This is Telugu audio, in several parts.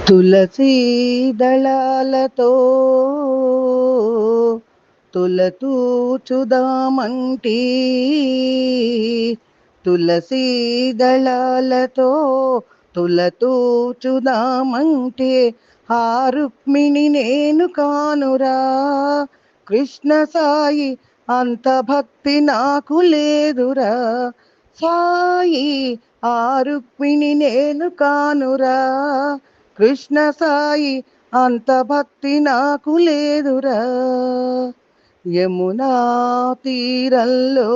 తులసీ దళాలతో తులతూచుదామంటి తులసీ దళాలతో తులతూచుదామంటే ఆ రుక్మిణి నేను కానురా కృష్ణ సాయి అంత భక్తి నాకు లేదురా సాయి ఆ రుక్మిణి నేను కానురా కృష్ణ సాయి అంత భక్తి నాకు లేదురా యమునా తీరంలో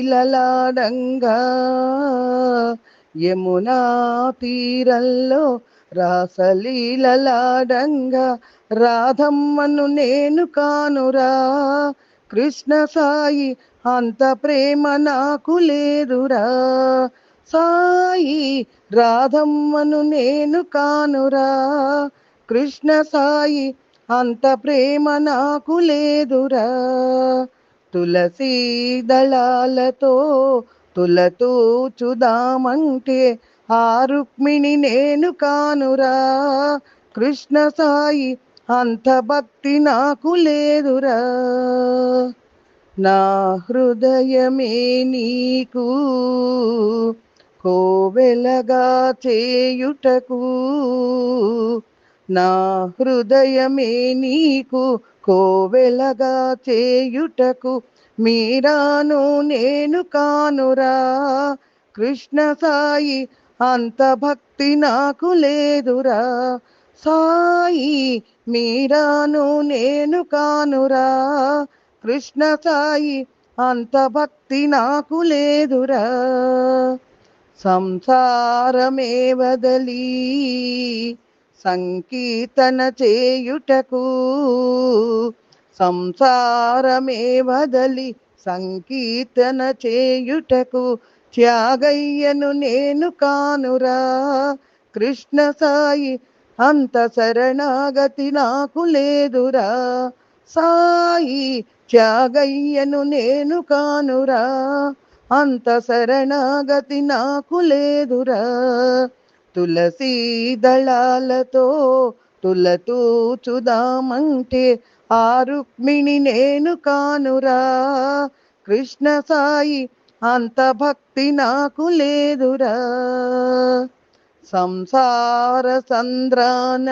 రాసలీలలాడంగా యమునా తీరంలో రాసలీలలాడంగా రాధమ్మను నేను కానురా కృష్ణ సాయి అంత ప్రేమ నాకు లేదురా సాయి రాధమ్మను నేను కానురా కృష్ణ సాయి అంత ప్రేమ నాకు లేదురా తులసీ దళాలతో తులతూచుదామంటే ఆ రుక్మిణి నేను కానురా కృష్ణ సాయి అంత భక్తి నాకు లేదురా నా హృదయమే నీకు కోవెలగా చేయుటకు నా హృదయమే నీకు కోవెలగా చేయుటకు మీరాను నేను కానురా కృష్ణ సాయి అంత భక్తి నాకు లేదురా సాయి మీరాను నేను కానురా కృష్ణ సాయి అంత భక్తి నాకు లేదురా సంసారమే వదలి సంకీర్తన చేయుటకు సంసారమే వదలి సంకీర్తన చేయుటకు త్యాగయ్యను నేను కానురా కృష్ణ సాయి అంత శరణాగతి నాకు లేదురా సాయి త్యాగయ్యను నేను కానురా అంత శరణాగతి నాకు లేదురా తులసీ దళాలతో తులతూచుదామంటే ఆ రుక్మిణి నేను కానురా కృష్ణ సాయి అంత భక్తి నాకు లేదురా సంసార సంద్రాన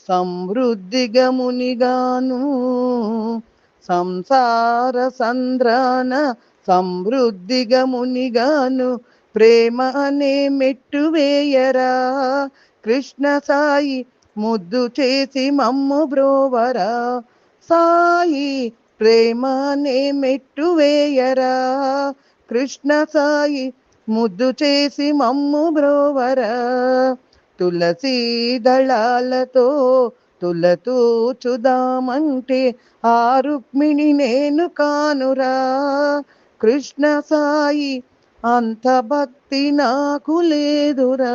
సమృద్ధిగా మునిగాను సంసార సంద్రాన సమృద్ధిగా మునిగాను ప్రేమ అనే మెట్టు వేయరా కృష్ణ సాయి ముద్దు చేసి మమ్ము బ్రోవరా సాయి ప్రేమ అనే మెట్టు వేయరా కృష్ణ సాయి ముద్దు చేసి మమ్ము బ్రోవరా తులసీ దళాలతో తులతూచుదామంటే ఆ రుక్మిణి నేను కానురా కృష్ణ సాయి అంత భక్తి నాకు లేదురా